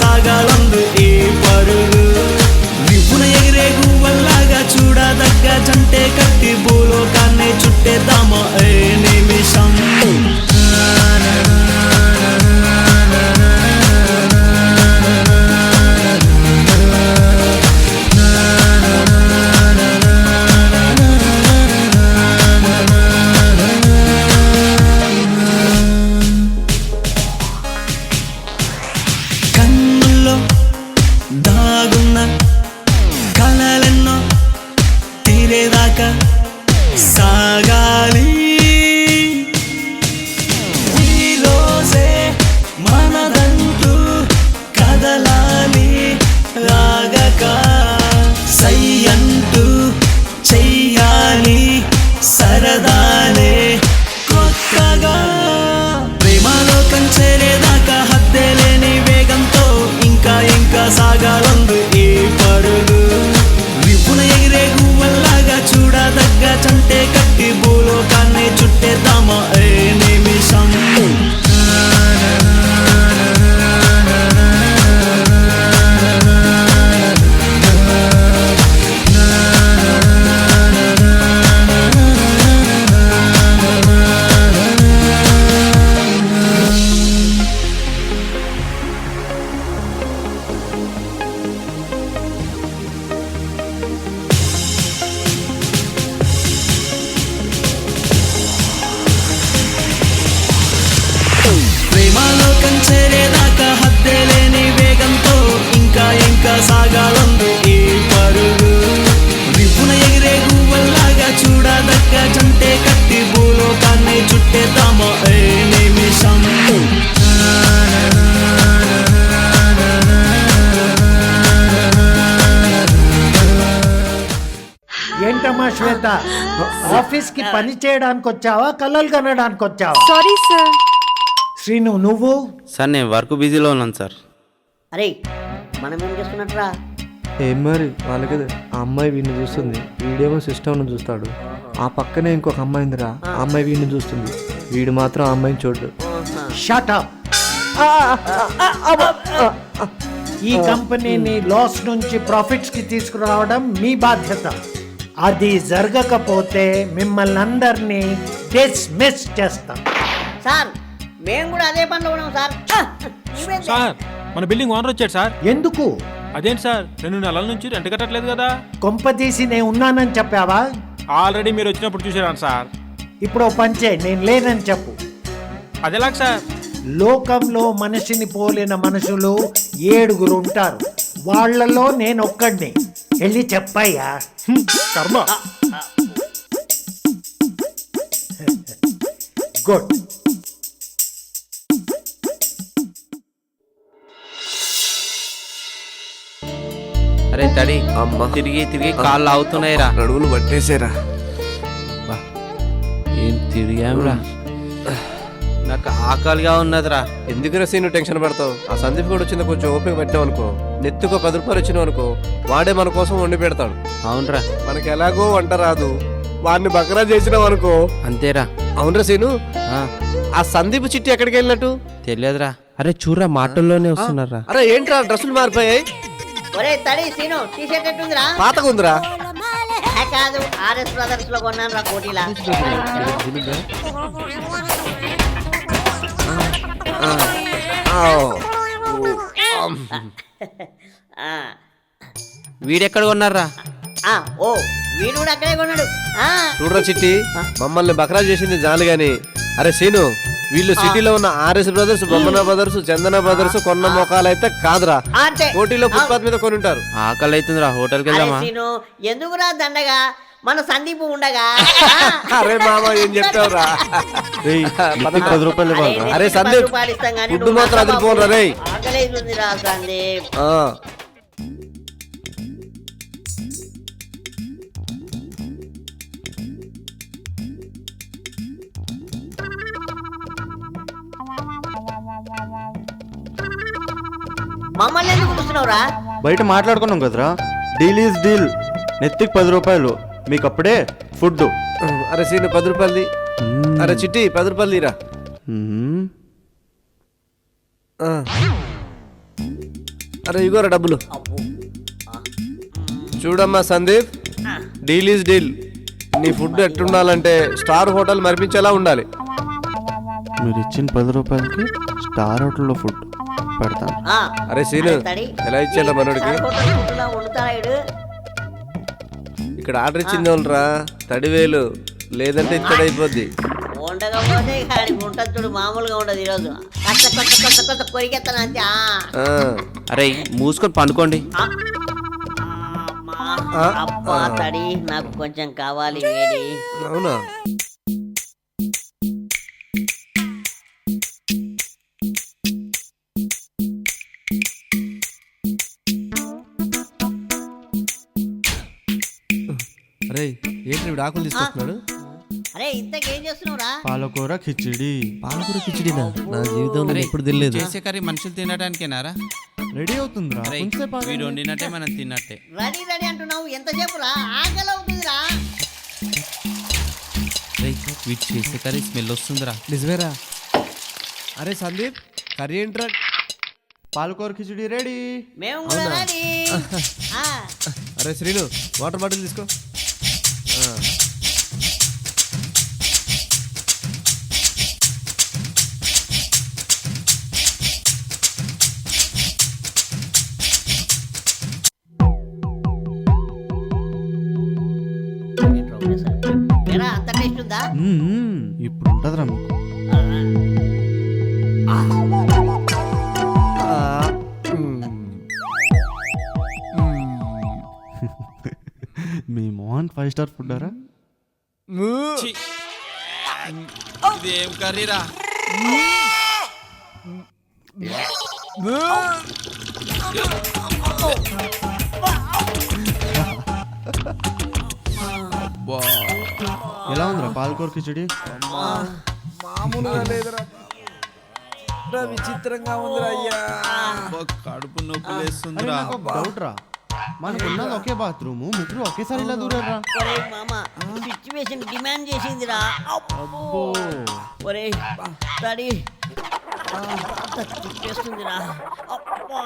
సాగాలందు ఈ పరుగు విపున ఎగిరే గువ్వల్లాగా చూడదగ్గ జంటే కట్టి భూలోకాన్నే చుట్టేద్దామా ఏ నిమిషం దాగున్న కలలెన్నో తీరేదాకా సాగాలి ఈరోజే మనదంటూ కదలాలి రాగక సై అంటూ చెయ్యాలి సరదాలే కొత్తగా ప్రేమలో కంచేరేదాకా హద్దే లేని వేగంతో ఇంకా సాగాలందు ఈ పరుగు విపున ఎగిరే గువ్వల్లాగా చూడదగ్గ చంటే కట్టి భూలోకాన్నే చుట్టేద్దామా ఏ నిమిషం ప్రేమలో కంచేరేదాకా హద్దే లేని వేగంతో ఇంకా సాగాలందు ఈ పరుగు విపున ఎగిరే గువ్వల్లాగా చూడదగ్గ జంటే కట్టి భూలోకాన్నే చుట్టేద్దామా ఏ నిమిషం ఏంటమ్మా శ్వేత, ఆఫీస్ కి పని చేయడానికి వచ్చావా కలలు కనడానికి వచ్చావా? Sorry sir. శ్రీను నువ్వు? సార్ నేను వర్క్ బిజీలో ఉన్నాను సార్. అరే మనం ఏం చేస్తున్నట్రా? ఏం మరి వాళ్ళకి ఆ అమ్మాయి వీడిని చూస్తుంది, వీడేమో సిస్టమ్ను చూస్తాడు. ఆ పక్కనే ఇంకొక అమ్మాయి ఉందిరా, ఆ అమ్మాయి వీడిని చూస్తుంది, వీడు మాత్రం ఆ అమ్మాయిని చూడ్డు. Shut up. ఈ కంపెనీని లాస్ నుంచి ప్రాఫిట్స్ కి తీసుకురావడం మీ బాధ్యత. అది జరగకపోతే మిమ్మల్ని అందరినీ డిస్మిస్ చేస్తాం. సార్ మేము కూడా అదే పనిలో ఉన్నాం సార్. సార్ మన బిల్డింగ్ ఓనర్ వచ్చాడు సార్. ఎందుకు? అదేంటి సార్ 2 నెలల నుంచి రెంట్ కట్టట్లేదు కదా? కొంపదీసి నేను ఉన్నానని చెప్పావా? ఆల్రెడీ మీరు వచ్చినప్పుడు చూసాను సార్. ఇప్పుడు పంచే నేను లేనని చెప్పు. అదేలాగ సార్? లోకంలో మనిషిని పోలిన మనుషులు 7 ఉంటారు, వాళ్లలో నేను ఒక్కడిని. వెళ్ళి చెప్పయ్యా. కర్మ. గుడ్. అరే తడి అమ్మ తిరిగి కాళ్ళు అవుతున్నాయిరా, నడువులు పట్టేసేరా. ఏం తిరిగాంరా, నాకు ఆకలిగా ఉన్నదిరా. ఎందుకు రసీను టెన్షన్ పడతావు? ఆ సందీప్ కూడా వచ్చింది, కొంచెం ఓపిక పెట్టావు అనుకో, నెత్తుకో 10 రూపాయలు వచ్చినావు అనుకో, వాడే మన కోసం వండి పెడతాడు. అవునరా, మనకి ఎలాగో వంట రాదు, వాడిని బకరా చేసినావు అనుకో అంతేరా. అవునరా సీను, ఆ సందీప్ చిట్టి ఎక్కడికి వెళ్ళినట్టు తెలియదురా. అరే చూడరా మాటల్లోనే వస్తున్నారా. అరే ఏంట్రా డ్రెస్సులు మారిపోయాయి? ఒరే తడి సీను టీ-షర్ట్ ఎట్టుందిరా? పాతగా ఉందిరా. కాదు ఆర్ఎస్ బ్రదర్స్ లో కొన్నాను రా కోటిలా. వీడెక్కడ కొన్నారా? ఓ వీడు కూడా అక్కడే కొన్నాడు. చూడరా చిట్టి, మమ్మల్ని బకరా చేసింది జాలి గాని, అరే సీను వీళ్ళు సిటీలో ఉన్న ఆర్ఎస్ బ్రదర్స్, బొమ్మన బ్రదర్స్, చందన బ్రదర్స్ కొన్న మొఖాలు అయితే కాదురా, కోటిలో ఫుట్పాత్ మీద కొని ఉంటారు. ఆకలి అవుతుందిరా, హోటల్కి వెళ్దామా? ఎందుకురా దండగా, మన సందీప్ ఉండగా. అరే మామ ఏం చెప్తావురా? 10 రూపాయలు ఇవ్వాలి. అరే సందీప్ ఫుడ్ మాత్రం అదిరిపోను రే. ఆకలి అవుతుందిరా సందీప్. మమ్మల్ని ఎందుకు చూస్తున్నావురా? బయట మాట్లాడుకున్నాం కదరా, డీల్ ఈజ్ డీల్. నెత్తికి 10 రూపాయలు, మీకు అప్పుడే ఫుడ్. అరే సీను 10 రూపాయలది. అరే చిట్టి 10 రూపాయలు తీరా. అరే ఇగోరా డబ్బులు. అబ్బో. చూడమ్మా సందీప్, డీల్ ఈజ్ డీల్. నీ ఫుడ్ ఎట్టుండాలంటే స్టార్ హోటల్ మరిపించేలా ఉండాలి. మీరు ఇచ్చిన 10 రూపాయలకి స్టార్ హోటల్లో ఫుడ్ పెడతాను. ఆ, అరే సీను, తడి. ఎలా ఇచ్చేలా మనోడికి? స్టార్ హోటల్ ఫుడ్లా వండుతారా ఈడు? ఇక్కడ ఆర్డర్ ఇచ్చింది వాళ్ళరా, తడివేలు, లేదంటే ఇక్కడ అయిపోద్ది. ఉండకపోతే ఆడికి ఉంటుంది చూడు, మామూలుగా ఉండదు ఈరోజు. కొత్త కొరికెత్తాను అంతే. ఆ, అరే మూసుకొని పండుకోండి. అబ్బా తడి, నాకు కొంచెం కావాలి వేడి. అవునా? అరే ఏంటి వీడు ఆకులు తీసుకొస్తున్నాడు? అరే ఇంతకేం చేస్తున్నావురా? పాలకూర కిచిడి పాలకూర కిచిడినా? నా జీవితంలో ఎప్పుడు తెలియదు. చేసే కర్రీ మనుషులు తినడానికేనారా? రెడీ అవుతుందిరా. అరే, కొంచెంసేపు ఆగండి. వీడు వండినట్టే మనం తిన్నట్టే. రెడీ రెడీ అంటున్నావు, ఎంతసేపు రా? ఆకలి అవుతుందిరా. రేయ్, వీడు చేసే కర్రీ స్మెల్ వస్తుందిరా. నిజమేరా? అరే సందీప్, కర్రీ ఏంట్రా? పాలకూర కిచిడి రెడీ. మేము కూడా రెడీ. ఆ, అరే శ్రీను, వాటర్ బాటిల్ తీసుకో. ఏరా, అంత టేస్ట్ ఉందా? ఇప్పుడు ఉంటుందిరా మీకు. మీ మోహన్ 5 స్టార్ ఫుడ్ అరా? ఛీ! ఇదేం కర్రీరా? అబ్బా, ఎలా ఉందిరా పాలకూర కిచిడి? మామూలుగా లేదురా, విచిత్రంగా ఉందిరా అయ్యా. అబ్బా, కడుపు నొప్పి అరే లేస్తుందిరా. నాకు ఒక డౌట్ రా, మనకు ఉన్నది ఒకే బాత్రూమ్, ముగ్గురు ఒకేసారి ఇలా దూరారా? ఒరే మామ, సిచ్యువేషన్ డిమాండ్ చేసిందిరా. అబ్బో. ఒరే తడి, తిప్పేస్తుందిరా. అబ్బా.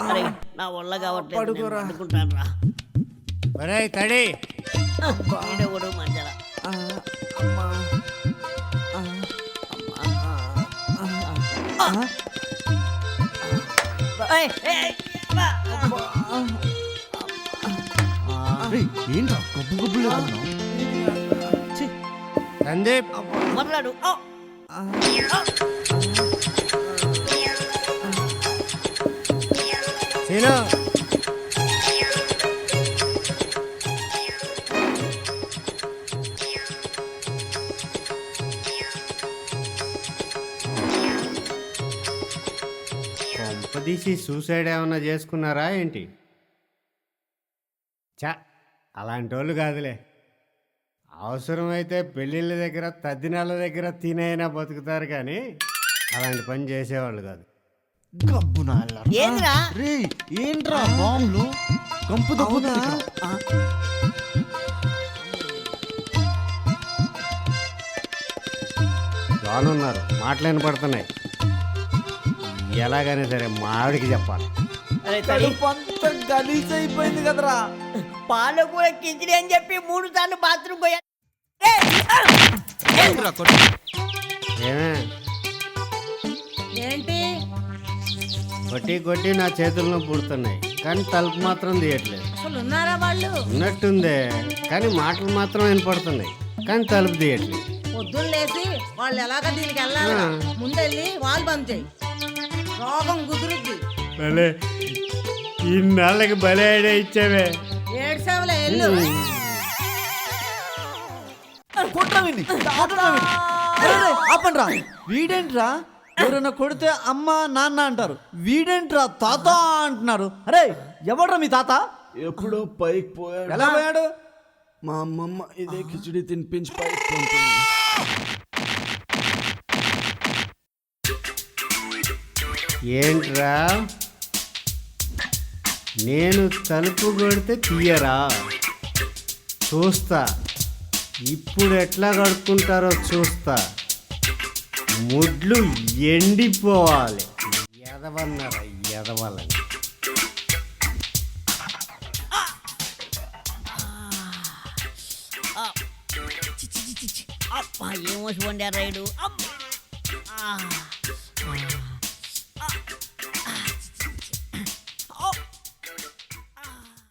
అరే నా వల్ల కావట్లేదు, పడుకుంటాను రా. తడి ఈడొకడు మధ్యలో. ఏయ్, ఏయ్, బా. రేయ్, ఏంట్రా గబ్బు గబ్బు లేదన్నా? సందీప్ మాట్లాడు. సీను కొంపదీసి సూసైడ్ ఏమన్నా చేసుకున్నారా ఏంటి? చా, అలాంటి వాళ్ళు కాదులే. అవసరమైతే పెళ్ళిళ్ళ దగ్గర, తద్దినాల దగ్గర తినైనా బతుకుతారు, కానీ అలాంటి పని చేసేవాళ్ళు కాదు. గబ్బున ఏంద్రా? రేయ్, ఏంట్రా బాంబులు కంపు దప్పుతుంది ఇక్కడ. లోనున్నారు, మాటలు వినపడుతున్నాయి. ఎలాగైనా సరే మా ఆవిడికి చెప్పాలి. అరే తడి, గలీజ్ అయిపోయింది కదరా. పాలకూర కిచిడి అని చెప్పి 3 సార్లు బాత్రూమ్ పోయా. కొట్టురా, కొట్టు. ఏమే ఏంటి? కొట్టి కొట్టి నా చేతుల్లో పుడుతున్నాయి, కానీ తలుపు మాత్రం తీయట్లేదు. అసలు ఉన్నారా వాళ్ళు? ఉన్నట్టుందే, కానీ మాటలు మాత్రం వినపడుతున్నాయి, కానీ తలుపు తీయట్లేదు. పొద్దున్న లేచి వాళ్ళు ఎలాగ దీనికి వెళ్ళాలి, ముందెళ్ళి వాళ్ళు బంద్ చేయి, రోగం కుదురుద్ది. భలే ఇన్నాళ్ళకి భలే ఐడియా ఇచ్చావే. 7 సేవలే వెళ్ళు. ఆపండ్రా, వీడేంట్రా ఎవరైనా కొడితే అమ్మ నాన్న అంటారు, వీడేంట్రా తాత అంటున్నారు. అరే ఎవడ్రా మీ తాత? ఎప్పుడో పైకి పోయాడు. ఎలా పోయాడు? మా అమ్మమ్మ ఇదే కిచిడి తినిపించి పైకి పంపింది. ఏంట్రా, నేను తలుపు కొడితే తీయరా? చూస్తా ఇప్పుడు ఎట్లా కడుక్కుంటారో చూస్తా. ముడ్లు ఎండిపోవాలి. ఎదవన్నారా ఎదవాలని. అబ్బా ఏమోసి వండారు రైడు